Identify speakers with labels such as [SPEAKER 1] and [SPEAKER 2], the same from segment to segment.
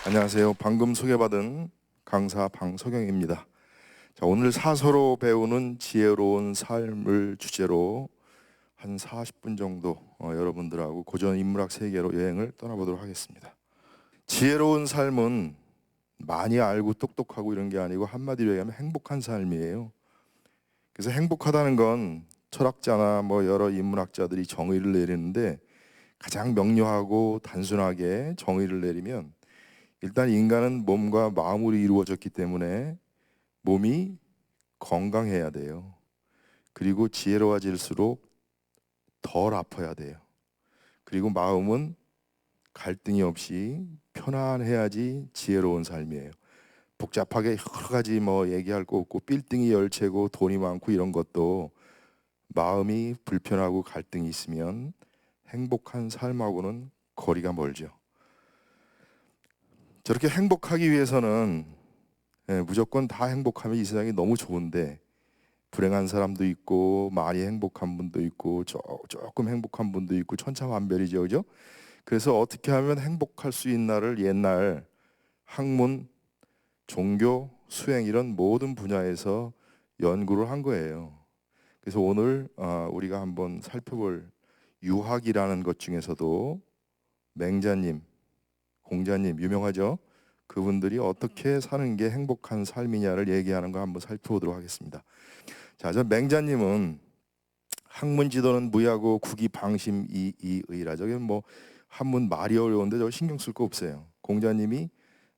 [SPEAKER 1] 안녕하세요. 방금 소개받은 강사 방석영입니다. 자, 오늘 사서로 배우는 지혜로운 삶을 주제로 한 40분 정도 여러분들하고 고전 인문학 세계로 여행을 떠나보도록 하겠습니다. 지혜로운 삶은 많이 알고 똑똑하고 이런 게 아니고 한마디로 얘기하면 행복한 삶이에요. 그래서 행복하다는 건 철학자나 여러 인문학자들이 정의를 내리는데 가장 명료하고 단순하게 정의를 내리면 일단 인간은 몸과 마음으로 이루어졌기 때문에 몸이 건강해야 돼요. 그리고 지혜로워질수록 덜 아파야 돼요. 그리고 마음은 갈등이 없이 편안해야지 지혜로운 삶이에요. 복잡하게 여러 가지 얘기할 거 없고 빌딩이 열채고 돈이 많고 이런 것도 마음이 불편하고 갈등이 있으면 행복한 삶하고는 거리가 멀죠. 저렇게 행복하기 위해서는 무조건 다 행복하면 이 세상이 너무 좋은데 불행한 사람도 있고 많이 행복한 분도 있고 조금 행복한 분도 있고 천차만별이죠, 그죠? 그래서 어떻게 하면 행복할 수 있나를 옛날 학문, 종교, 수행 이런 모든 분야에서 연구를 한 거예요. 그래서 오늘 우리가 한번 살펴볼 유학이라는 것 중에서도 맹자님, 공자님 유명하죠? 그분들이 어떻게 사는 게 행복한 삶이냐를 얘기하는 거 한번 살펴보도록 하겠습니다. 자, 저 맹자님은 학문 지도는 무야고 국이 방심 이의라. 저게 한문 말이 어려운데 저 신경 쓸 거 없어요. 공자님이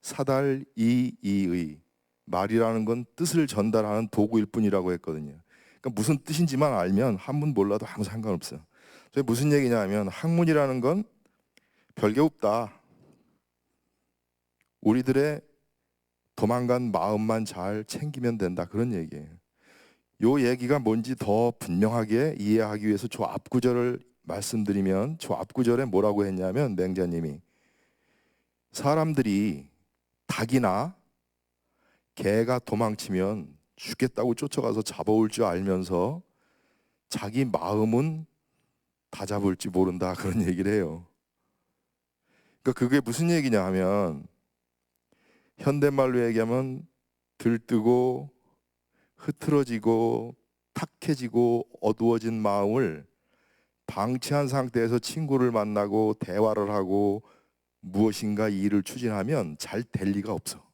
[SPEAKER 1] 사달 이의 말이라는 건 뜻을 전달하는 도구일 뿐이라고 했거든요. 그러니까 무슨 뜻인지만 알면 한문 몰라도 아무 상관없어요. 저게 무슨 얘기냐 하면 학문이라는 건 별게 없다. 우리들의 도망간 마음만 잘 챙기면 된다. 그런 얘기예요. 요 얘기가 뭔지 더 분명하게 이해하기 위해서 저 앞구절을 말씀드리면 저 앞구절에 뭐라고 했냐면 맹자님이 사람들이 닭이나 개가 도망치면 죽겠다고 쫓아가서 잡아올 줄 알면서 자기 마음은 다 잡을지 모른다 그런 얘기를 해요. 그러니까 그게 무슨 얘기냐 하면 현대말로 얘기하면 들뜨고 흐트러지고 탁해지고 어두워진 마음을 방치한 상태에서 친구를 만나고 대화를 하고 무엇인가 일을 추진하면 잘 될 리가 없어.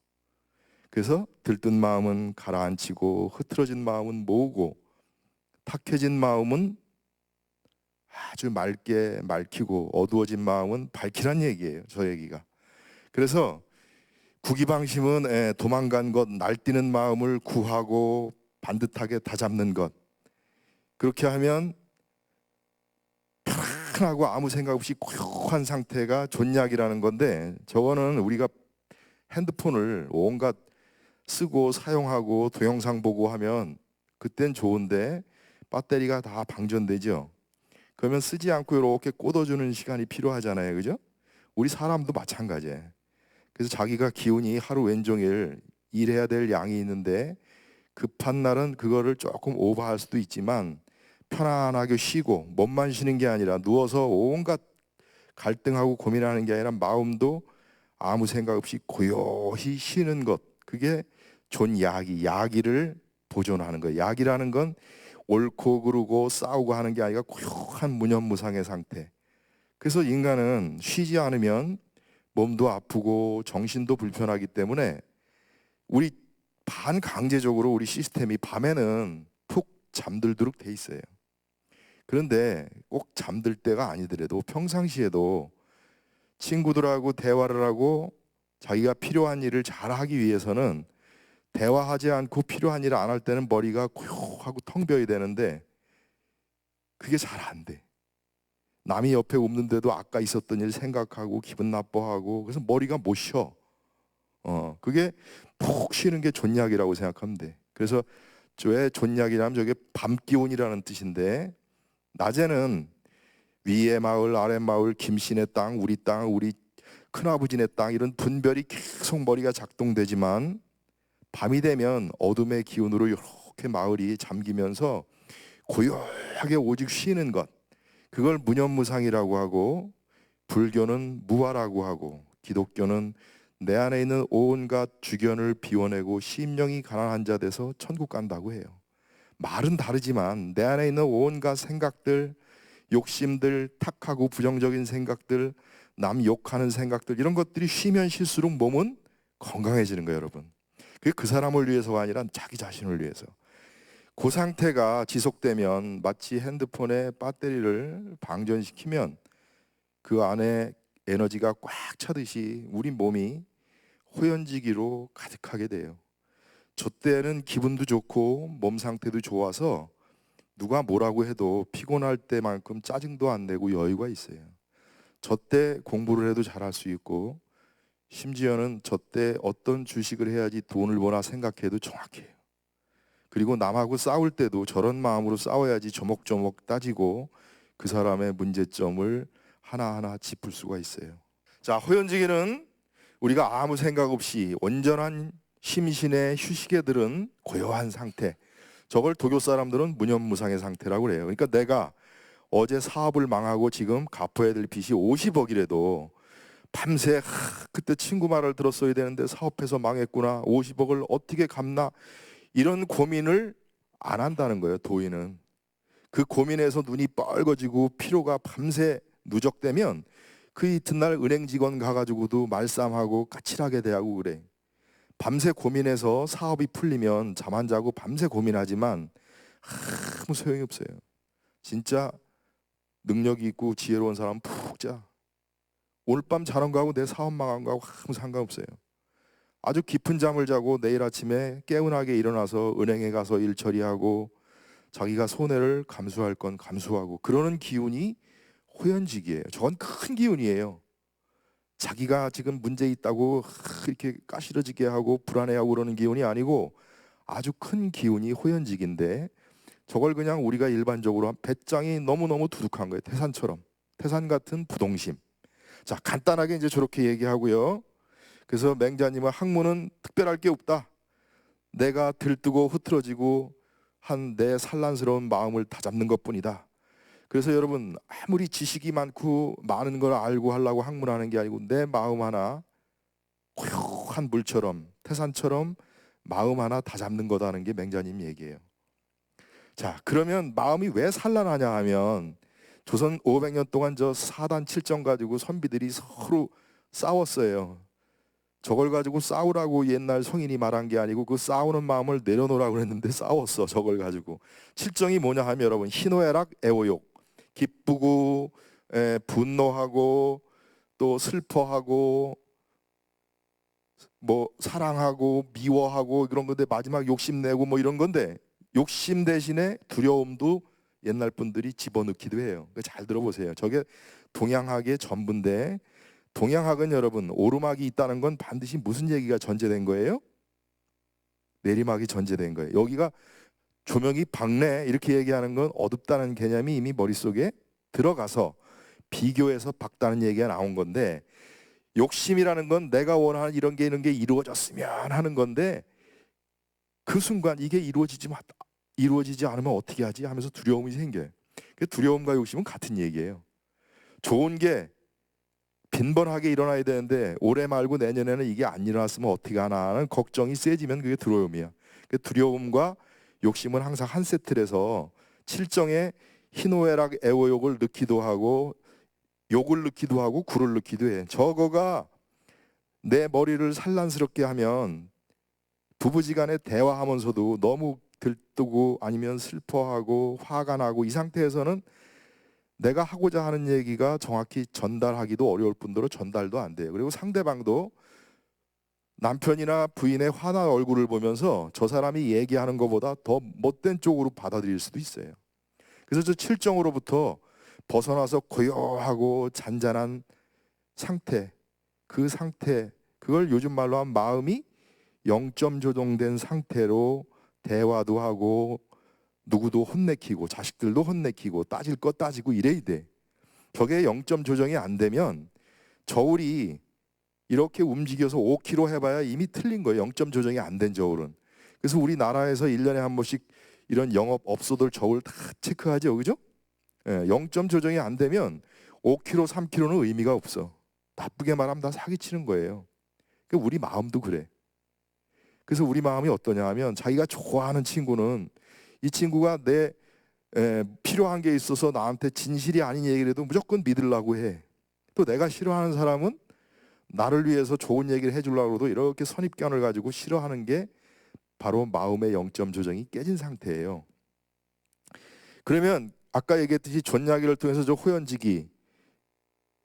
[SPEAKER 1] 그래서 들뜬 마음은 가라앉히고 흐트러진 마음은 모으고 탁해진 마음은 아주 맑게 맑히고 어두워진 마음은 밝히란 얘기예요. 저 얘기가. 그래서 구기방심은 도망간 것, 날뛰는 마음을 구하고 반듯하게 다잡는 것. 그렇게 하면 편하고 아무 생각 없이 고요한 상태가 존약이라는 건데 저거는 우리가 핸드폰을 온갖 쓰고 사용하고 동영상 보고 하면 그땐 좋은데 배터리가 다 방전되죠. 그러면 쓰지 않고 이렇게 꽂아주는 시간이 필요하잖아요. 그죠? 우리 사람도 마찬가지예요. 그래서 자기가 기운이 하루 왼종일 일해야 될 양이 있는데 급한 날은 그거를 조금 오버할 수도 있지만 편안하게 쉬고 몸만 쉬는 게 아니라 누워서 온갖 갈등하고 고민하는 게 아니라 마음도 아무 생각 없이 고요히 쉬는 것, 그게 야기를 보존하는 거예요. 야기라는 건 옳고 그르고 싸우고 하는 게 아니라 고요한 무념무상의 상태. 그래서 인간은 쉬지 않으면 몸도 아프고 정신도 불편하기 때문에 우리 반강제적으로 우리 시스템이 밤에는 푹 잠들도록 돼 있어요. 그런데 꼭 잠들 때가 아니더라도 평상시에도 친구들하고 대화를 하고 자기가 필요한 일을 잘 하기 위해서는 대화하지 않고 필요한 일을 안 할 때는 머리가 고요하고 텅 비어야 되는데 그게 잘 안 돼. 남이 옆에 없는데도 아까 있었던 일 생각하고 기분 나빠하고 그래서 머리가 못 쉬어. 그게 푹 쉬는 게 존약이라고 생각하면 돼. 그래서 왜 존약이라면 저게 밤 기온이라는 뜻인데 낮에는 위의 마을, 아래 마을, 김씨네 땅, 우리 큰아버지네 땅 이런 분별이 계속 머리가 작동되지만 밤이 되면 어둠의 기운으로 이렇게 마을이 잠기면서 고요하게 오직 쉬는 것, 그걸 무념무상이라고 하고 불교는 무아라고 하고 기독교는 내 안에 있는 온갖 주견을 비워내고 심령이 가난한 자 돼서 천국 간다고 해요. 말은 다르지만 내 안에 있는 온갖 생각들, 욕심들, 탁하고 부정적인 생각들, 남 욕하는 생각들, 이런 것들이 쉬면 쉴수록 몸은 건강해지는 거예요, 여러분. 그게 그 사람을 위해서가 아니라 자기 자신을 위해서. 그 상태가 지속되면 마치 핸드폰의 배터리를 방전시키면 그 안에 에너지가 꽉 차듯이 우리 몸이 호연지기로 가득하게 돼요. 저 때는 기분도 좋고 몸 상태도 좋아서 누가 뭐라고 해도 피곤할 때만큼 짜증도 안 내고 여유가 있어요. 저 때 공부를 해도 잘할 수 있고, 심지어는 저 때 어떤 주식을 해야지 돈을 버나 생각해도 정확해요. 그리고 남하고 싸울 때도 저런 마음으로 싸워야지 조목조목 따지고 그 사람의 문제점을 하나하나 짚을 수가 있어요. 자, 호연지기는 우리가 아무 생각 없이 온전한 심신의 휴식에 들은 고요한 상태, 저걸 도교 사람들은 무념무상의 상태라고 그래요. 그러니까 내가 어제 사업을 망하고 지금 갚아야 될 빚이 50억이라도 밤새 그때 친구 말을 들었어야 되는데 사업해서 망했구나, 50억을 어떻게 갚나, 이런 고민을 안 한다는 거예요. 도인은 그 고민에서 눈이 뻘거지고 피로가 밤새 누적되면 그 이튿날 은행 직원 가가지고도 말싸움하고 까칠하게 대하고 그래. 밤새 고민해서 사업이 풀리면 잠 안 자고 밤새 고민하지만 아무 소용이 없어요. 진짜 능력이 있고 지혜로운 사람은 푹 자. 오늘 밤 자는 거하고 내 사업 망한 거하고 아무 상관없어요. 아주 깊은 잠을 자고 내일 아침에 개운하게 일어나서 은행에 가서 일 처리하고 자기가 손해를 감수할 건 감수하고, 그러는 기운이 호연직이에요. 저건 큰 기운이에요. 자기가 지금 문제 있다고 이렇게 까시러지게 하고 불안해하고 그러는 기운이 아니고 아주 큰 기운이 호연직인데, 저걸 그냥 우리가 일반적으로 배짱이 너무너무 두둑한 거예요. 태산처럼. 태산 같은 부동심. 자, 간단하게 이제 저렇게 얘기하고요. 그래서 맹자님은 학문은 특별할 게 없다. 내가 들뜨고 흐트러지고 한 내 산란스러운 마음을 다잡는 것뿐이다. 그래서 여러분, 아무리 지식이 많고 많은 걸 알고 하려고 학문하는 게 아니고 내 마음 하나 고요한 물처럼 태산처럼 마음 하나 다잡는 거다는 게 맹자님 얘기예요. 자, 그러면 마음이 왜 산란하냐 하면 조선 500년 동안 저 사단 칠정 가지고 선비들이 서로 싸웠어요. 저걸 가지고 싸우라고 옛날 성인이 말한 게 아니고 그 싸우는 마음을 내려놓으라고 그랬는데 싸웠어. 저걸 가지고. 칠정이 뭐냐 하면 여러분, 희노애락 애호욕, 기쁘고 분노하고 또 슬퍼하고 뭐 사랑하고 미워하고 그런 건데 마지막 욕심내고 뭐 이런 건데, 욕심 대신에 두려움도 옛날 분들이 집어넣기도 해요. 잘 들어보세요. 저게 동양학의 전부인데, 동양학은 여러분 오르막이 있다는 건 반드시 무슨 얘기가 전제된 거예요? 내리막이 전제된 거예요. 여기가 조명이 밝네 이렇게 얘기하는 건 어둡다는 개념이 이미 머릿속에 들어가서 비교해서 밝다는 얘기가 나온 건데, 욕심이라는 건 내가 원하는 이런 게 이루어졌으면 하는 건데 그 순간 이게 이루어지지 않으면 어떻게 하지 하면서 두려움이 생겨요. 그 두려움과 욕심은 같은 얘기예요. 좋은 게 빈번하게 일어나야 되는데 올해 말고 내년에는 이게 안 일어났으면 어떻게 하나 하는 걱정이 세지면 그게 두려움이야. 그 두려움과 욕심은 항상 한 세트라서 칠정에 희노애락 애호욕을 넣기도 하고 욕을 넣기도 하고 구를 넣기도 해. 저거가 내 머리를 산란스럽게 하면 부부지간에 대화하면서도 너무 들뜨고 아니면 슬퍼하고 화가 나고 이 상태에서는 내가 하고자 하는 얘기가 정확히 전달하기도 어려울 뿐더러 전달도 안 돼요. 그리고 상대방도 남편이나 부인의 화난 얼굴을 보면서 저 사람이 얘기하는 것보다 더 못된 쪽으로 받아들일 수도 있어요. 그래서 저 칠정으로부터 벗어나서 고요하고 잔잔한 상태, 그 상태, 그걸 요즘 말로 하면 마음이 영점 조정된 상태로 대화도 하고 누구도 혼내키고 자식들도 혼내키고 따질 거 따지고 이래야 돼. 저게 영점 조정이 안 되면 저울이 이렇게 움직여서 5km 해봐야 이미 틀린 거예요. 영점 조정이 안 된 저울은. 그래서 우리나라에서 1년에 한 번씩 이런 영업업소들 저울 다 체크하죠. 그죠? 예, 영점 조정이 안 되면 5km, 3km는 의미가 없어. 나쁘게 말하면 다 사기치는 거예요. 그러니까 우리 마음도 그래. 그래서 우리 마음이 어떠냐 하면 자기가 좋아하는 친구는 이 친구가 내 필요한 게 있어서 나한테 진실이 아닌 얘기를 해도 무조건 믿으려고 해. 또 내가 싫어하는 사람은 나를 위해서 좋은 얘기를 해주려고 해도 이렇게 선입견을 가지고 싫어하는 게 바로 마음의 영점 조정이 깨진 상태예요. 그러면 아까 얘기했듯이 존야기를 통해서 저 호연지기,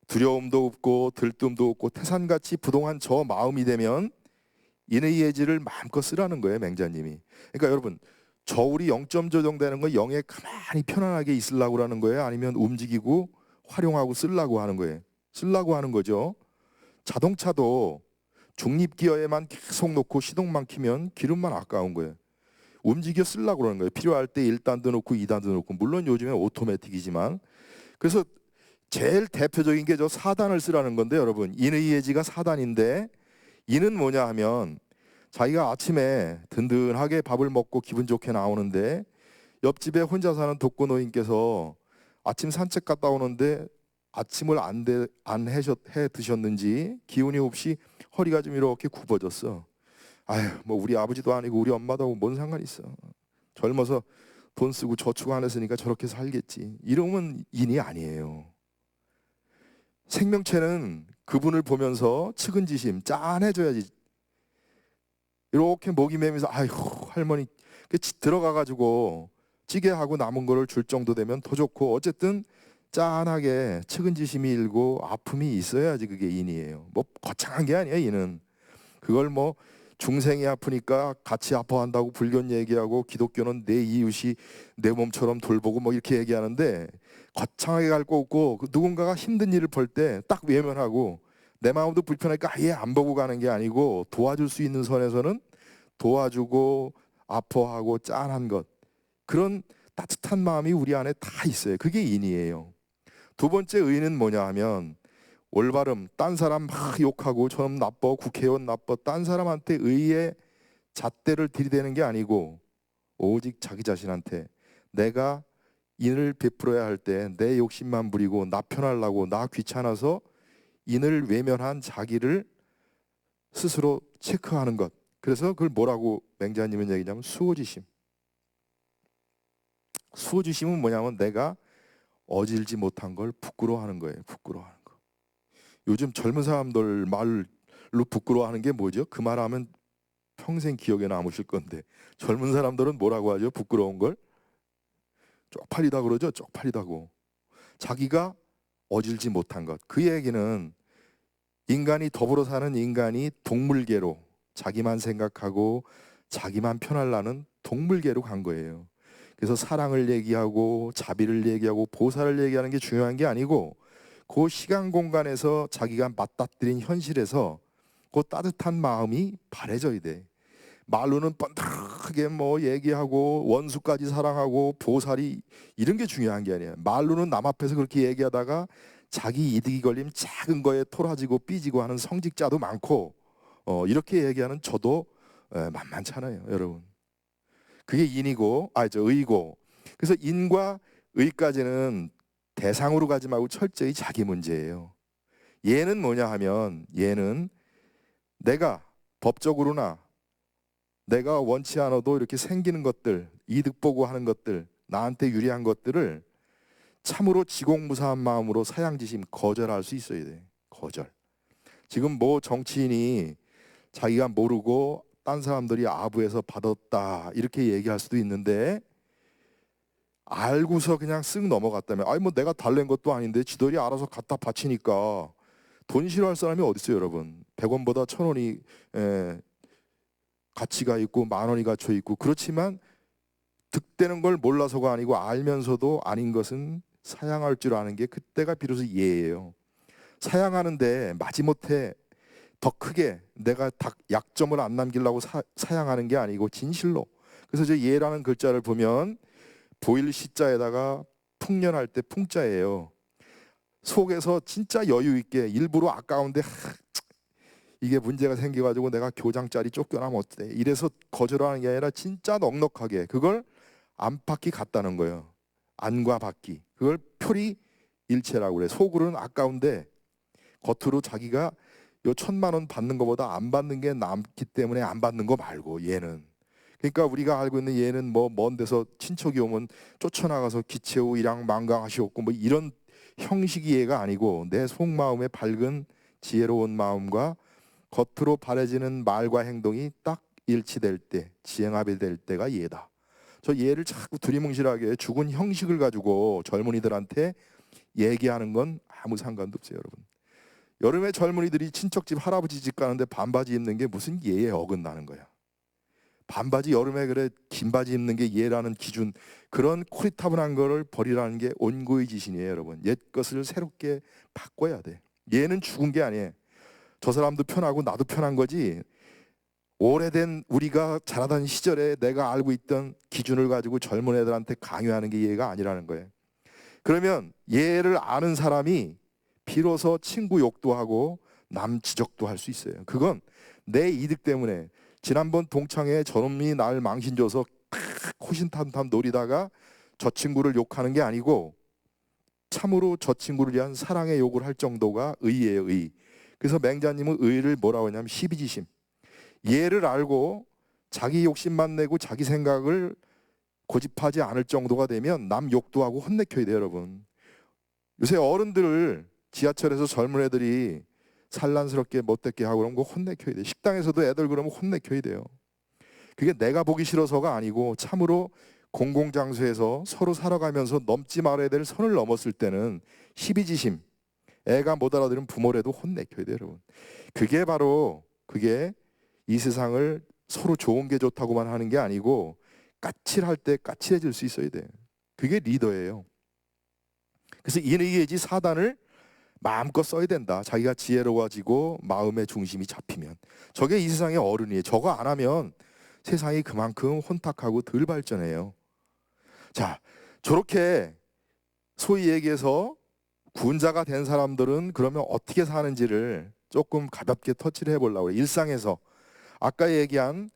[SPEAKER 1] 두려움도 없고 들뜸도 없고 태산같이 부동한 저 마음이 되면 인의 예지를 마음껏 쓰라는 거예요, 맹자님이. 그러니까 여러분, 저울이 영점 조정되는 건 영에 가만히 편안하게 있으려고 하는 거예요? 아니면 움직이고 활용하고 쓰려고 하는 거예요? 쓰려고 하는 거죠. 자동차도 중립기어에만 계속 놓고 시동만 키면 기름만 아까운 거예요. 움직여 쓰려고 그러는 거예요. 필요할 때 1단도 놓고 2단도 놓고. 물론 요즘에 오토매틱이지만. 그래서 제일 대표적인 게 저 4단을 쓰라는 건데, 여러분, 인의 예지가 4단인데 이는 뭐냐 하면 자기가 아침에 든든하게 밥을 먹고 기분 좋게 나오는데 옆집에 혼자 사는 독거노인께서 아침 산책 갔다 오는데 아침을 안 해 드셨는지 기운이 없이 허리가 좀 이렇게 굽어졌어. 아유, 뭐 우리 아버지도 아니고 우리 엄마도 뭔 상관 있어. 젊어서 돈 쓰고 저축 안 했으니까 저렇게 살겠지. 이러면 인이 아니에요. 생명체는 그분을 보면서 측은지심 짠해줘야지. 이렇게 목이 메면서 아이고 할머니 들어가가지고 찌개하고 남은 거를 줄 정도 되면 더 좋고, 어쨌든 짠하게 측은지심이 일고 아픔이 있어야지 그게 인이에요. 뭐 거창한 게 아니에요. 인은 그걸 뭐 중생이 아프니까 같이 아파한다고 불교는 얘기하고 기독교는 내 이웃이 내 몸처럼 돌보고 뭐 이렇게 얘기하는데, 거창하게 갈 거 없고 누군가가 힘든 일을 볼 때 딱 외면하고 내 마음도 불편하니까 아예 안 보고 가는 게 아니고 도와줄 수 있는 선에서는 도와주고 아파하고 짠한 것, 그런 따뜻한 마음이 우리 안에 다 있어요. 그게 인이에요. 두 번째 의는 뭐냐 하면 올바름, 딴 사람 막 욕하고 저놈 나빠, 국회의원 나빠, 딴 사람한테 의의 잣대를 들이대는 게 아니고 오직 자기 자신한테 내가 인을 베풀어야 할 때 내 욕심만 부리고 나 편하려고 나 귀찮아서 인을 외면한 자기를 스스로 체크하는 것. 그래서 그걸 뭐라고 맹자님은 얘기냐면 수호지심. 수호지심은 뭐냐면 내가 어질지 못한 걸 부끄러워하는 거예요. 부끄러워하는 거. 요즘 젊은 사람들 말로 부끄러워하는 게 뭐죠? 그 말하면 평생 기억에 남으실 건데, 젊은 사람들은 뭐라고 하죠? 부끄러운 걸 쪽팔리다 그러죠. 쪽팔리다고. 자기가 어질지 못한 것. 그 얘기는 인간이 더불어 사는 인간이 동물계로 자기만 생각하고 자기만 편하려는 동물계로 간 거예요. 그래서 사랑을 얘기하고 자비를 얘기하고 보살을 얘기하는 게 중요한 게 아니고 그 시간 공간에서 자기가 맞닥뜨린 현실에서 그 따뜻한 마음이 바래져야 돼. 말로는 번뜩하게 뭐 얘기하고 원수까지 사랑하고 보살이 이런 게 중요한 게 아니에요. 말로는 남 앞에서 그렇게 얘기하다가 자기 이득이 걸리면 작은 거에 토라지고 삐지고 하는 성직자도 많고, 이렇게 얘기하는 저도 만만찮아요, 여러분. 그게 인이고, 의고. 그래서 인과 의까지는 대상으로 가지 말고 철저히 자기 문제예요. 얘는 뭐냐 하면 얘는 내가 법적으로나 내가 원치 않아도 이렇게 생기는 것들, 이득 보고 하는 것들, 나한테 유리한 것들을 참으로 지공무사한 마음으로 사양지심 거절할 수 있어야 돼. 거절. 지금 뭐 정치인이 자기가 모르고 딴 사람들이 아부해서 받았다 이렇게 얘기할 수도 있는데, 알고서 그냥 쓱 넘어갔다면 아니 뭐 내가 달랜 것도 아닌데 지들이 알아서 갖다 바치니까. 돈 싫어할 사람이 어디 있어요, 여러분. 100원보다 1000원이 가치가 있고 10,000원이 갇혀 있고. 그렇지만 득되는 걸 몰라서가 아니고 알면서도 아닌 것은 사양할 줄 아는 게 그때가 비로소 예예요. 사양하는데 마지못해 더 크게 내가 약점을 안 남기려고 사양하는 게 아니고 진실로. 그래서 저 예라는 글자를 보면 보일 시자에다가 풍년할 때 풍자예요. 속에서 진짜 여유 있게 일부러 아까운데 이게 문제가 생겨가지고 내가 교장짜리 쫓겨나면 어때? 이래서 거절하는 게 아니라 진짜 넉넉하게 그걸 안팎이 같다는 거예요. 안과 밖이. 그걸 표리 일체라고 그래. 속으로는 아까운데 겉으로 자기가 요 1,000만 원 받는 것보다 안 받는 게 남기 때문에 안 받는 거 말고 얘는. 그러니까 우리가 알고 있는 얘는 뭐 먼 데서 친척이 오면 쫓아나가서 기채우 일양 만강하시옵고 뭐 이런 형식이 얘가 아니고 내 속마음의 밝은 지혜로운 마음과 겉으로 바래지는 말과 행동이 딱 일치될 때, 지행합이 될 때가 얘다. 저 얘를 자꾸 두리뭉실하게 죽은 형식을 가지고 젊은이들한테 얘기하는 건 아무 상관도 없어요, 여러분. 여름에 젊은이들이 친척집 할아버지 집 가는데 반바지 입는 게 무슨 예에 어긋나는 거야. 반바지 여름에 그래 긴 바지 입는 게 예라는 기준, 그런 코리타분한 거를 버리라는 게 온고의 지신이에요, 여러분. 옛 것을 새롭게 바꿔야 돼. 얘는 죽은 게 아니에요. 저 사람도 편하고 나도 편한 거지. 오래된 우리가 자라던 시절에 내가 알고 있던 기준을 가지고 젊은 애들한테 강요하는 게 예가 아니라는 거예요. 그러면 얘를 아는 사람이 비로소 친구 욕도 하고 남 지적도 할 수 있어요. 그건 내 이득 때문에. 지난번 동창회 저놈이 날 망신줘서 호신탐탐 노리다가 저 친구를 욕하는 게 아니고 참으로 저 친구를 위한 사랑의 욕을 할 정도가 의예요, 의. 그래서 맹자님은 의를 뭐라고 하냐면 시비지심. 얘를 알고 자기 욕심만 내고 자기 생각을 고집하지 않을 정도가 되면 남 욕도 하고 혼내켜야 돼요, 여러분. 요새 어른들을 지하철에서 젊은 애들이 산란스럽게 못되게 하고 그러면 그거 혼내켜야 돼요. 식당에서도 애들 그러면 혼내켜야 돼요. 그게 내가 보기 싫어서가 아니고 참으로 공공장소에서 서로 살아가면서 넘지 말아야 될 선을 넘었을 때는 시비지심, 애가 못 알아들으면 부모라도 혼내켜야 돼요, 여러분. 그게 바로 그게 이 세상을 서로 좋은 게 좋다고만 하는 게 아니고 까칠할 때 까칠해질 수 있어야 돼. 그게 리더예요. 그래서 인의예지 사단을 마음껏 써야 된다. 자기가 지혜로워지고 마음의 중심이 잡히면. 저게 이 세상의 어른이에요. 저거 안 하면 세상이 그만큼 혼탁하고 덜 발전해요. 자, 저렇게 소위 얘기해서 군자가 된 사람들은 그러면 어떻게 사는지를 조금 가볍게 터치를 해보려고 해요. 일상에서 아까 얘기한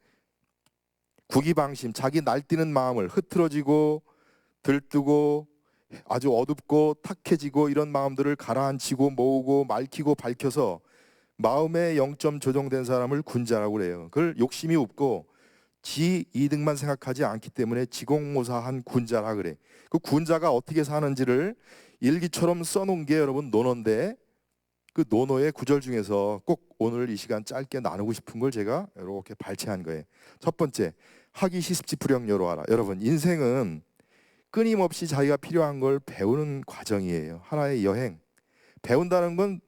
[SPEAKER 1] 구기방심, 자기 날뛰는 마음을 흐트러지고 들뜨고 아주 어둡고 탁해지고 이런 마음들을 가라앉히고 모으고 맑히고 밝혀서 마음의 영점 조정된 사람을 군자라고 그래요. 그걸 욕심이 없고 지 이득만 생각하지 않기 때문에 지공모사한 군자라 그래. 그 군자가 어떻게 사는지를 일기처럼 써놓은 게 여러분 논어인데, 그 논어의 구절 중에서 꼭 오늘 이 시간 짧게 나누고 싶은 걸 제가 이렇게 발췌한 거예요. 첫 번째, 하기 시습지 불영여로하라. 여러분, 인생은 끊임없이 자기가 필요한 걸 배우는 과정이에요. 하나의 여행. 배운다는 건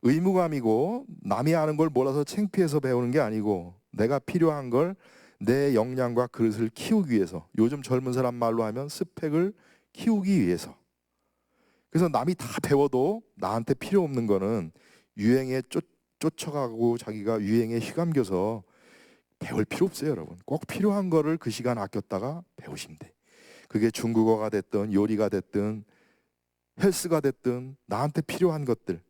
[SPEAKER 1] 의무감이고 남이 아는 걸 몰라서 창피해서 배우는 게 아니고 내가 필요한 걸 내 역량과 그릇을 키우기 위해서, 요즘 젊은 사람 말로 하면 스펙을 키우기 위해서. 그래서 남이 다 배워도 나한테 필요 없는 거는 유행에 쫓아가고 자기가 유행에 휘감겨서 배울 필요 없어요, 여러분. 꼭 필요한 거를 그 시간 아꼈다가 배우시면 돼. 그게 중국어가 됐든 요리가 됐든 헬스가 됐든 나한테 필요한 것들.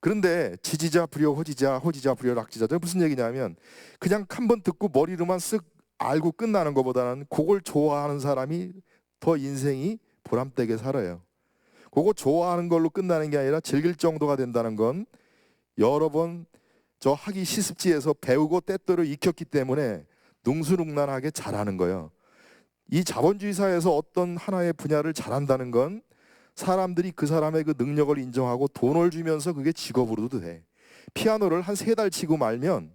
[SPEAKER 1] 그런데 지지자 불여 호지자, 호지자 불여 락지자. 저 무슨 얘기냐면 그냥 한 번 듣고 머리로만 쓱 알고 끝나는 것보다는 그걸 좋아하는 사람이 더 인생이 보람되게 살아요. 그거 좋아하는 걸로 끝나는 게 아니라 즐길 정도가 된다는 건 여러 번 저 학위 시습지에서 배우고 때때로 익혔기 때문에 능수능란하게 잘하는 거예요. 이 자본주의 사회에서 어떤 하나의 분야를 잘한다는 건 사람들이 그 사람의 그 능력을 인정하고 돈을 주면서 그게 직업으로도 돼. 피아노를 한 3달 치고 말면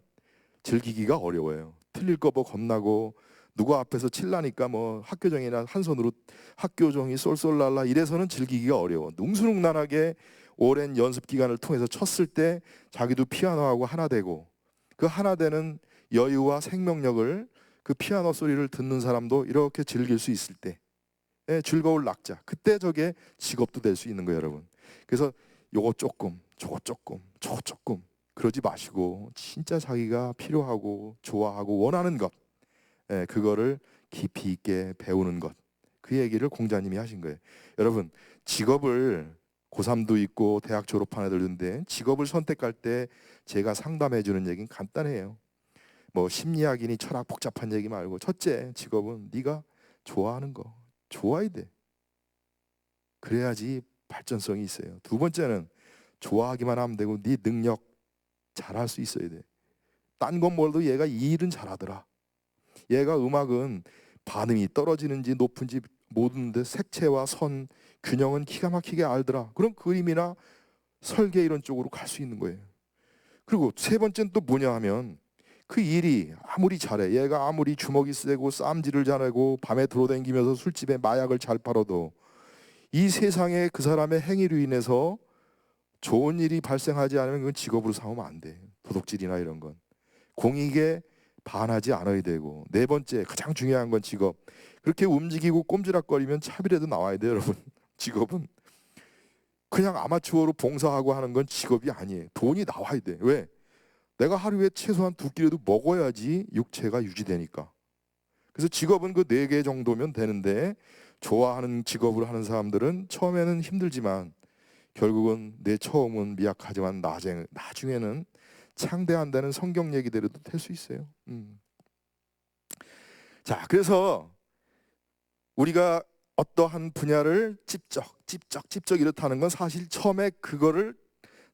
[SPEAKER 1] 즐기기가 어려워요. 틀릴 거 뭐 겁나고 누구 앞에서 칠라니까 뭐 학교종이나 한 손으로 학교종이 쏠쏠랄라 이래서는 즐기기가 어려워. 능수능란하게 오랜 연습 기간을 통해서 쳤을 때 자기도 피아노하고 하나 되고, 그 하나 되는 여유와 생명력을 그 피아노 소리를 듣는 사람도 이렇게 즐길 수 있을 때 즐거울 낙자, 그때 저게 직업도 될 수 있는 거예요, 여러분. 그래서 요거 조금, 저거 조금, 저거 조금 그러지 마시고 진짜 자기가 필요하고 좋아하고 원하는 것, 그거를 깊이 있게 배우는 것, 그 얘기를 공자님이 하신 거예요. 여러분, 직업을 고3도 있고 대학 졸업한 애들인데 직업을 선택할 때 제가 상담해 주는 얘기는 간단해요. 뭐 심리학이니 철학 복잡한 얘기 말고, 첫째, 직업은 네가 좋아하는 거 좋아야 돼. 그래야지 발전성이 있어요. 두 번째는 좋아하기만 하면 되고 네 능력, 잘할 수 있어야 돼. 딴 건 몰라도 얘가 이 일은 잘하더라. 얘가 음악은 반음이 떨어지는지 높은지 모든데 색채와 선, 균형은 기가 막히게 알더라. 그럼 그림이나 설계 이런 쪽으로 갈 수 있는 거예요. 그리고 세 번째는 또 뭐냐 하면 그 일이 아무리 잘해, 얘가 아무리 주먹이 세고 쌈질을 잘하고 밤에 돌아다니면서 술집에 마약을 잘 팔아도 이 세상에 그 사람의 행위로 인해서 좋은 일이 발생하지 않으면 그건 직업으로 삼으면 안 돼. 도둑질이나 이런 건 공익에 반하지 않아야 되고, 네 번째 가장 중요한 건 직업. 그렇게 움직이고 꼼지락거리면 차비라도 나와야 돼요, 여러분. 직업은 그냥 아마추어로 봉사하고 하는 건 직업이 아니에요. 돈이 나와야 돼. 왜? 내가 하루에 최소한 2끼라도 먹어야지 육체가 유지되니까. 그래서 직업은 그 4개 정도면 되는데, 좋아하는 직업을 하는 사람들은 처음에는 힘들지만 결국은 내 처음은 미약하지만 나중에는 창대한다는 성경 얘기대로도 될 수 있어요. 자, 그래서 우리가 어떠한 분야를 찝쩍 이렇다는 건 사실 처음에 그거를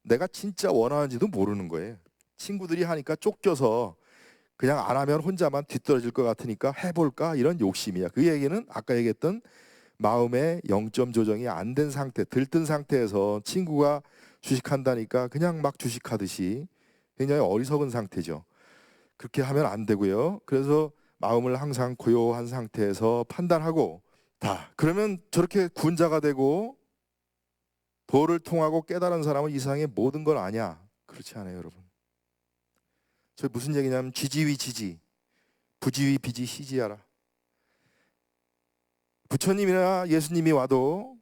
[SPEAKER 1] 내가 진짜 원하는지도 모르는 거예요. 친구들이 하니까 쫓겨서 그냥 안 하면 혼자만 뒤떨어질 것 같으니까 해볼까 이런 욕심이야. 그 얘기는 아까 얘기했던 마음의 영점 조정이 안 된 상태, 들뜬 상태에서 친구가 주식한다니까 그냥 막 주식하듯이 굉장히 어리석은 상태죠. 그렇게 하면 안 되고요. 그래서 마음을 항상 고요한 상태에서 판단하고, 그러면 저렇게 군자가 되고 도를 통하고 깨달은 사람은 이 세상의 모든 걸 아냐? 그렇지 않아요, 여러분. 저 무슨 얘기냐면 지지위 지지, 부지위 비지 시지하라. 부처님이나 예수님이 와도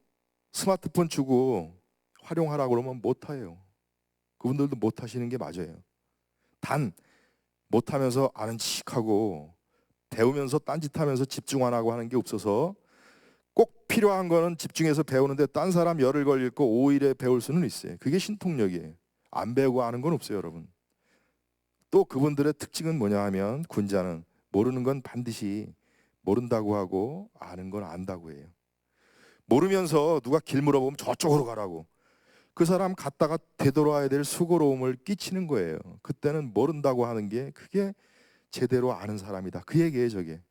[SPEAKER 1] 스마트폰 주고 활용하라고 그러면 못해요. 그분들도 못하시는 게 맞아요. 단 못하면서 아는 척하고 배우면서 딴짓하면서 집중 안 하고 하는 게 없어서, 꼭 필요한 거는 집중해서 배우는데 딴 사람 열을 걸릴 거 5일에 배울 수는 있어요. 그게 신통력이에요. 안 배우고 아는 건 없어요, 여러분. 또 그분들의 특징은 뭐냐 하면, 군자는 모르는 건 반드시 모른다고 하고 아는 건 안다고 해요. 모르면서 누가 길 물어보면 저쪽으로 가라고, 그 사람 갔다가 되돌아야 될 수고로움을 끼치는 거예요. 그때는 모른다고 하는 게 그게 제대로 아는 사람이다. 그 얘기예요, 저게.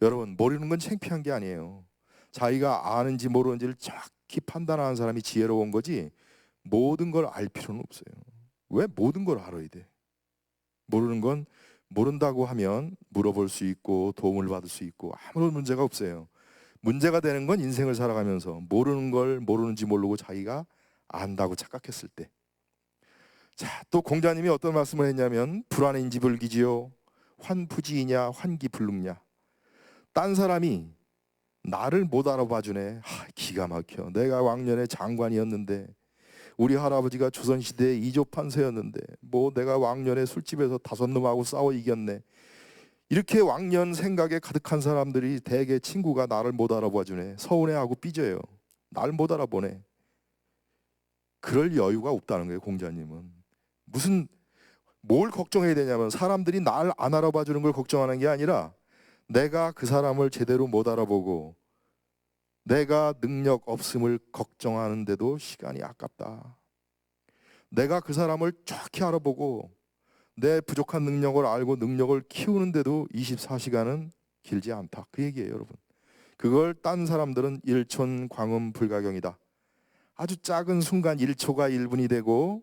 [SPEAKER 1] 여러분, 모르는 건 창피한 게 아니에요. 자기가 아는지 모르는지를 정확히 판단하는 사람이 지혜로운 거지, 모든 걸 알 필요는 없어요. 왜 모든 걸 알아야 돼? 모르는 건 모른다고 하면 물어볼 수 있고 도움을 받을 수 있고 아무런 문제가 없어요. 문제가 되는 건 인생을 살아가면서 모르는 걸 모르는지 모르고 자기가 안다고 착각했을 때. 자, 또 공자님이 어떤 말씀을 했냐면, 불안인지 불기지요 환부지이냐 환기불능냐. 딴 사람이 나를 못 알아봐 주네. 기가 막혀. 내가 왕년에 장관이었는데, 우리 할아버지가 조선시대에 이조판서였는데 뭐 내가 왕년에 술집에서 5놈하고 싸워 이겼네. 이렇게 왕년 생각에 가득한 사람들이 대개 친구가 나를 못 알아봐 주네, 서운해하고 삐져요. 나를 못 알아보네. 그럴 여유가 없다는 거예요, 공자님은. 뭘 걱정해야 되냐면, 사람들이 날 안 알아봐 주는 걸 걱정하는 게 아니라 내가 그 사람을 제대로 못 알아보고 내가 능력 없음을 걱정하는데도 시간이 아깝다. 내가 그 사람을 정확히 알아보고 내 부족한 능력을 알고 능력을 키우는데도 24시간은 길지 않다. 그 얘기예요, 여러분. 그걸 딴 사람들은 일촌 광음 불가경이다. 아주 작은 순간 1초가 1분이 되고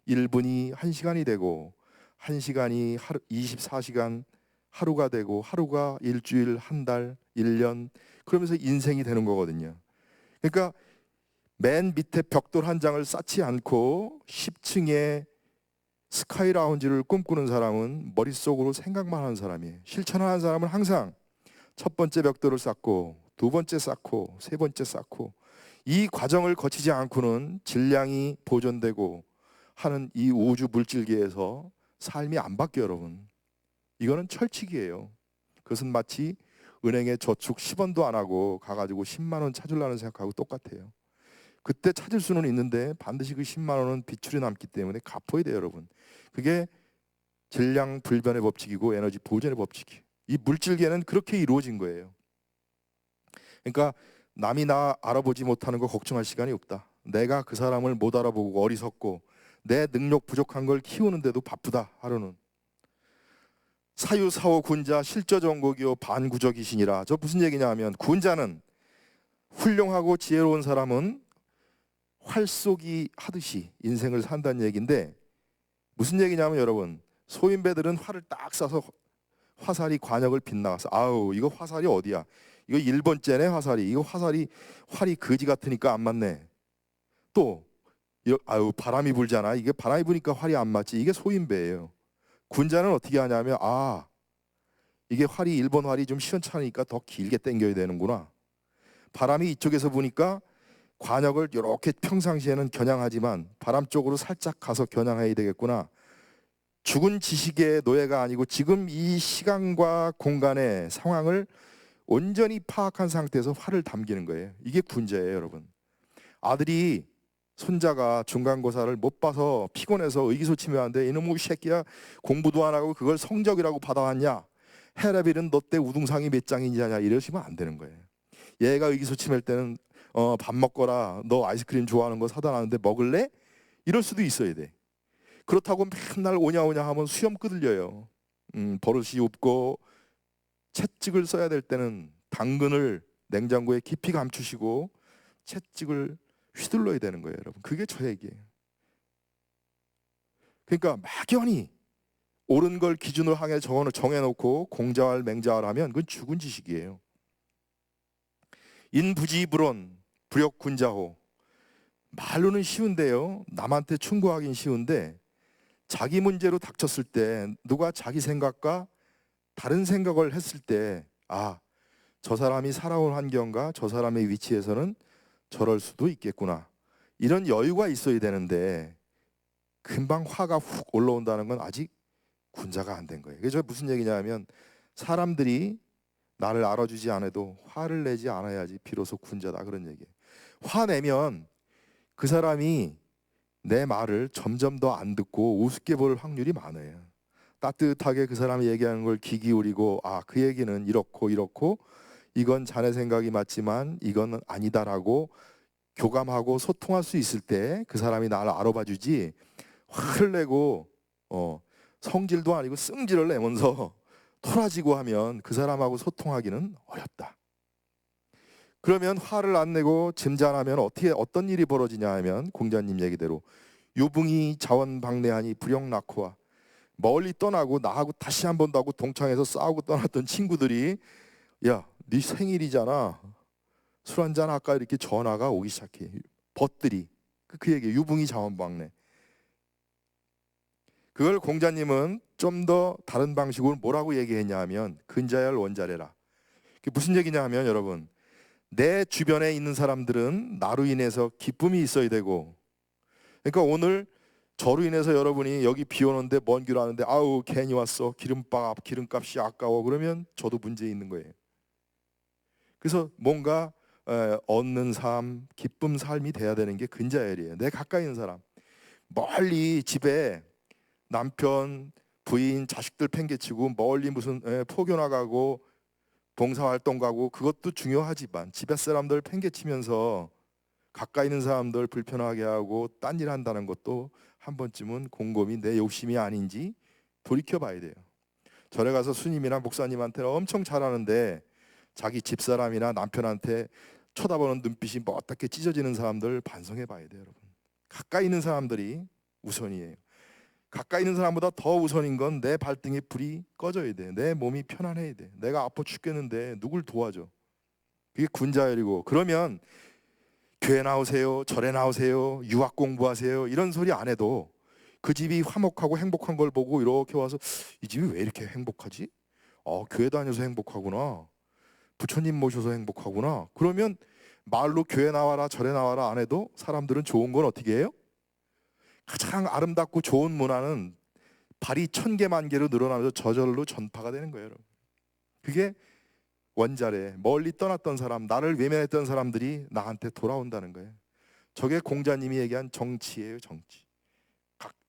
[SPEAKER 1] 1분이 1시간이 되고 1시간이 24시간 하루가 되고 하루가 일주일, 한 달, 1년, 그러면서 인생이 되는 거거든요. 그러니까 맨 밑에 벽돌 한 장을 쌓지 않고 10층에 스카이 라운지를 꿈꾸는 사람은 머릿속으로 생각만 하는 사람이에요. 실천하는 사람은 항상 첫 번째 벽돌을 쌓고 두 번째 쌓고 세 번째 쌓고, 이 과정을 거치지 않고는 질량이 보존되고 하는 이 우주 물질계에서 삶이 안 바뀌어요, 여러분. 이거는 철칙이에요. 그것은 마치 은행에 저축 10원도 안 하고 가가지고 10만 원 찾으려는 생각하고 똑같아요. 그때 찾을 수는 있는데 반드시 그 10만 원은 빗줄이 남기 때문에 갚아야 돼요, 여러분. 그게 질량 불변의 법칙이고 에너지 보존의 법칙이에요. 이 물질계는 그렇게 이루어진 거예요. 그러니까 남이 나 알아보지 못하는 거 걱정할 시간이 없다. 내가 그 사람을 못 알아보고 어리석고 내 능력 부족한 걸 키우는데도 바쁘다 하루는. 사유사오 군자 실저정곡이요 반구적이시니라. 저 무슨 얘기냐 하면, 군자는 훌륭하고 지혜로운 사람은 활쏘기 하듯이 인생을 산다는 얘기인데, 무슨 얘기냐면 여러분, 소인배들은 활을 딱 쏴서 화살이 관역을 빗나가서, 아우 이거 화살이 어디야, 이거 1번째네 화살이, 이거 활이 거지 같으니까 안 맞네. 또 아유 바람이 불잖아, 이게 바람이 부니까 활이 안 맞지. 이게 소인배예요. 군자는 어떻게 하냐면, 아 이게 활이 1번 활이 좀 시원찮으니까 더 길게 당겨야 되는구나. 바람이 이쪽에서 부니까 관역을 이렇게 평상시에는 겨냥하지만 바람 쪽으로 살짝 가서 겨냥해야 되겠구나. 죽은 지식의 노예가 아니고 지금 이 시간과 공간의 상황을 온전히 파악한 상태에서 활을 담기는 거예요. 이게 군자예요, 여러분. 아들이 손자가 중간고사를 못 봐서 피곤해서 의기소침해 하는데, 이놈의 새끼야 공부도 안 하고 그걸 성적이라고 받아왔냐, 헤라빌은 너 때 우등상이 몇 장이냐, 이러시면 안 되는 거예요. 얘가 의기소침할 때는 밥 먹거라, 너 아이스크림 좋아하는 거 사다 놨는데 먹을래? 이럴 수도 있어야 돼. 그렇다고 맨날 오냐 하면 수염 끄들려요. 버릇이 없고, 채찍을 써야 될 때는 당근을 냉장고에 깊이 감추시고 채찍을 휘둘러야 되는 거예요, 여러분. 그게 저 얘기예요. 그러니까 막연히 옳은 걸 기준으로 하게 정해놓고 공자활 맹자활 하면 그건 죽은 지식이에요. 인부지불언 불역군자호. 말로는 쉬운데요, 남한테 충고하긴 쉬운데 자기 문제로 닥쳤을 때, 누가 자기 생각과 다른 생각을 했을 때, 아, 저 사람이 살아온 환경과 저 사람의 위치에서는 저럴 수도 있겠구나, 이런 여유가 있어야 되는데 금방 화가 훅 올라온다는 건 아직 군자가 안 된 거예요. 그래서 무슨 얘기냐 하면, 사람들이 나를 알아주지 않아도 화를 내지 않아야지 비로소 군자다, 그런 얘기예요. 화내면 그 사람이 내 말을 점점 더 안 듣고 우습게 볼 확률이 많아요. 따뜻하게 그 사람이 얘기하는 걸 귀 기울이고, 아, 그 얘기는 이렇고 이건 자네 생각이 맞지만 이건 아니다라고 교감하고 소통할 수 있을 때 그 사람이 나를 알아봐 주지, 화를 내고 성질도 아니고 승질을 내면서 토라지고 하면 그 사람하고 소통하기는 어렵다. 그러면 화를 안 내고 짐잔하면 어떤 일이 벌어지냐 하면, 공자님 얘기대로 유붕이 자원방래하니 불영낙후와, 멀리 떠나고 나하고 다시 한 번도 하고 동창회에서 싸우고 떠났던 친구들이, 야, 네 생일이잖아, 술 한잔 할까, 이렇게 전화가 오기 시작해. 벗들이. 그 얘기, 유붕이 자원방래. 그걸 공자님은 좀 더 다른 방식으로 뭐라고 얘기했냐 하면, 근자열 원자래라. 그게 무슨 얘기냐 하면, 여러분, 내 주변에 있는 사람들은 나로 인해서 기쁨이 있어야 되고, 그러니까 오늘 저로 인해서 여러분이 여기 비 오는데 먼 길 왔는데, 아우 괜히 왔어, 기름값이 아까워, 그러면 저도 문제 있는 거예요. 그래서 뭔가 얻는 삶, 기쁨 삶이 돼야 되는 게 근자열이에요. 내 가까이 있는 사람. 멀리 집에 남편, 부인, 자식들 팽개치고 멀리 무슨 포교 나가고 봉사활동 가고, 그것도 중요하지만 집에 사람들 팽개치면서 가까이 있는 사람들 불편하게 하고 딴 일 한다는 것도 한 번쯤은 곰곰이 내 욕심이 아닌지 돌이켜봐야 돼요. 절에 가서 스님이나 목사님한테는 엄청 잘하는데 자기 집사람이나 남편한테 쳐다보는 눈빛이 뭐 어떻게 찢어지는 사람들 반성해봐야 돼요, 여러분. 가까이 있는 사람들이 우선이에요. 가까이 있는 사람보다 더 우선인 건 내 발등에 불이 꺼져야 돼. 내 몸이 편안해야 돼. 내가 아파 죽겠는데 누굴 도와줘. 그게 군자열이고, 그러면 교회 나오세요, 절에 나오세요, 유학 공부하세요, 이런 소리 안 해도 그 집이 화목하고 행복한 걸 보고 이렇게 와서, 이 집이 왜 이렇게 행복하지? 교회 다녀서 행복하구나, 부처님 모셔서 행복하구나. 그러면 말로 교회 나와라 절에 나와라 안 해도 사람들은 좋은 건 어떻게 해요? 가장 아름답고 좋은 문화는 발이 1000개, 1000개로 늘어나면서 저절로 전파가 되는 거예요, 여러분. 그게 원자래. 멀리 떠났던 사람, 나를 외면했던 사람들이 나한테 돌아온다는 거예요. 저게 공자님이 얘기한 정치예요, 정치.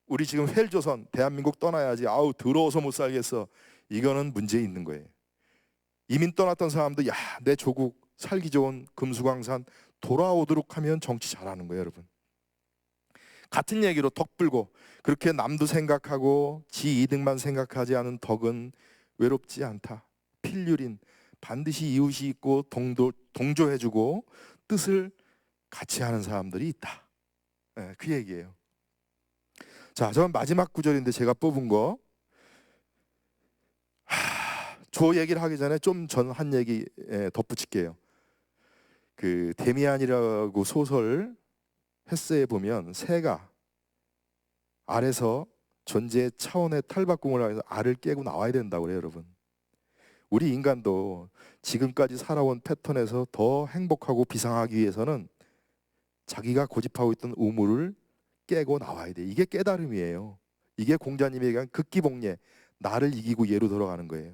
[SPEAKER 1] 우리 지금 헬조선, 대한민국 떠나야지, 아우 더러워서 못 살겠어, 이거는 문제 있는 거예요. 이민 떠났던 사람도, 야, 내 조국 살기 좋은 금수강산 돌아오도록 하면 정치 잘하는 거예요, 여러분. 같은 얘기로 덕불고, 그렇게 남도 생각하고 지 이득만 생각하지 않은 덕은 외롭지 않다. 필률인, 반드시 이웃이 있고 동조해주고 뜻을 같이 하는 사람들이 있다. 네, 그 얘기예요. 자, 저는 마지막 구절인데 제가 뽑은 거, 조 얘기를 하기 전에 좀 전 한 얘기 덧붙일게요. 그 데미안이라고 소설 헤세에 보면 새가 알에서 존재의 차원의 탈바꿈을 해서 알을 깨고 나와야 된다고 그래요, 여러분. 우리 인간도 지금까지 살아온 패턴에서 더 행복하고 비상하기 위해서는 자기가 고집하고 있던 우물을 깨고 나와야 돼. 이게 깨달음이에요. 이게 공자님이 얘기한 극기복례, 나를 이기고 얘로 돌아가는 거예요.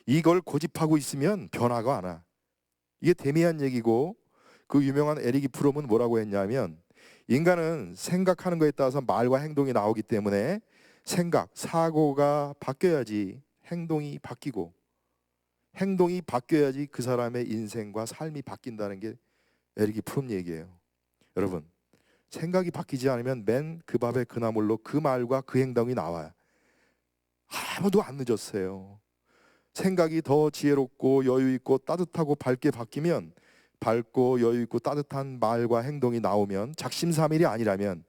[SPEAKER 1] 이걸 고집하고 있으면 변화가 안 와. 이게 데미안 얘기고, 그 유명한 에릭이 프롬은 뭐라고 했냐면, 인간은 생각하는 거에 따라서 말과 행동이 나오기 때문에 생각, 사고가 바뀌어야지 행동이 바뀌고, 행동이 바뀌어야지 그 사람의 인생과 삶이 바뀐다는 게 에릭이 프롬 얘기예요. 여러분, 생각이 바뀌지 않으면 맨 그 밥에 그 나물로 그 말과 그 행동이 나와요. 아무도 안 늦었어요. 생각이 더 지혜롭고 여유 있고 따뜻하고 밝게 바뀌면, 밝고 여유 있고 따뜻한 말과 행동이 나오면, 작심삼일이 아니라면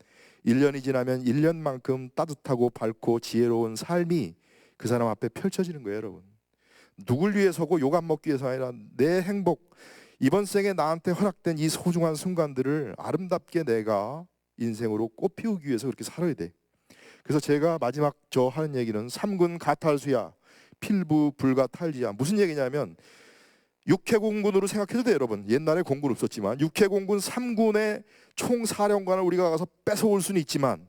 [SPEAKER 1] 1년이 지나면 1년만큼 따뜻하고 밝고 지혜로운 삶이 그 사람 앞에 펼쳐지는 거예요, 여러분. 누굴 위해서고 욕 안 먹기 위해서 아니라 내 행복, 이번 생에 나한테 허락된 이 소중한 순간들을 아름답게 내가 인생으로 꽃피우기 위해서 그렇게 살아야 돼. 그래서 제가 마지막 저 하는 얘기는 삼군 가탈수야 필부 불가 탈지야. 무슨 얘기냐면, 육해공군으로 생각해도 돼요, 여러분. 옛날에 공군 없었지만 육해공군 3군의 총사령관을 우리가 가서 뺏어올 수는 있지만,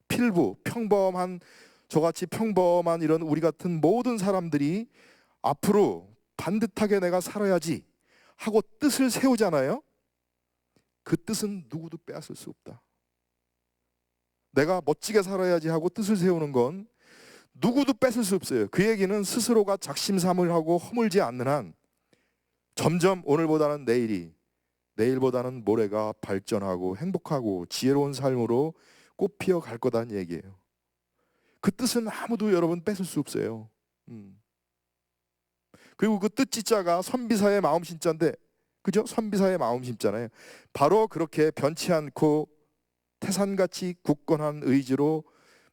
[SPEAKER 1] 필부, 평범한, 저같이 평범한 이런 우리 같은 모든 사람들이 앞으로 반듯하게 내가 살아야지 하고 뜻을 세우잖아요. 그 뜻은 누구도 빼앗을 수 없다. 내가 멋지게 살아야지 하고 뜻을 세우는 건 누구도 뺏을 수 없어요. 그 얘기는 스스로가 작심삼을 하고 허물지 않는 한 점점 오늘보다는 내일이, 내일보다는 모레가 발전하고 행복하고 지혜로운 삶으로 꽃피어 갈 거다는 얘기예요. 그 뜻은 아무도 여러분 뺏을 수 없어요. 그리고 그 뜻지자가 선비사의 마음심자인데, 그죠? 선비사의 마음심자잖아요. 바로 그렇게 변치 않고 태산같이 굳건한 의지로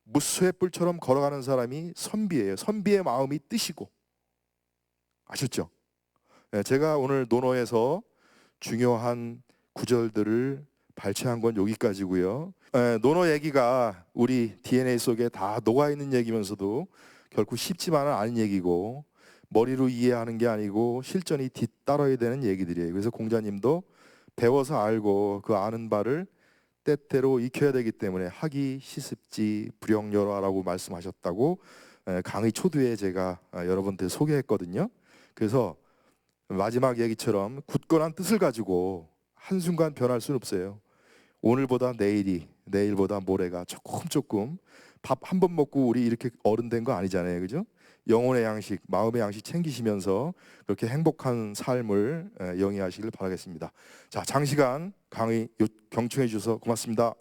[SPEAKER 1] 무수의 뿔처럼 걸어가는 사람이 선비예요. 선비의 마음이 뜻이고. 아셨죠? 제가 오늘 논어에서 중요한 구절들을 발췌한 건 여기까지고요. 논어 얘기가 우리 DNA 속에 다 녹아있는 얘기면서도 결코 쉽지만은 않은 얘기고, 머리로 이해하는 게 아니고 실전이 뒤따라야 되는 얘기들이에요. 그래서 공자님도 배워서 알고 그 아는 바를 때때로 익혀야 되기 때문에 하기 시습지 불영여라라고 말씀하셨다고 강의 초두에 제가 여러분들 소개했거든요. 그래서 마지막 얘기처럼 굳건한 뜻을 가지고 한순간 변할 수는 없어요. 오늘보다 내일이, 내일보다 모레가 조금 밥 한 번 먹고 우리 이렇게 어른 된 거 아니잖아요, 그죠? 영혼의 양식, 마음의 양식 챙기시면서 그렇게 행복한 삶을 영위하시길 바라겠습니다. 자, 장시간 강의 경청해 주셔서 고맙습니다.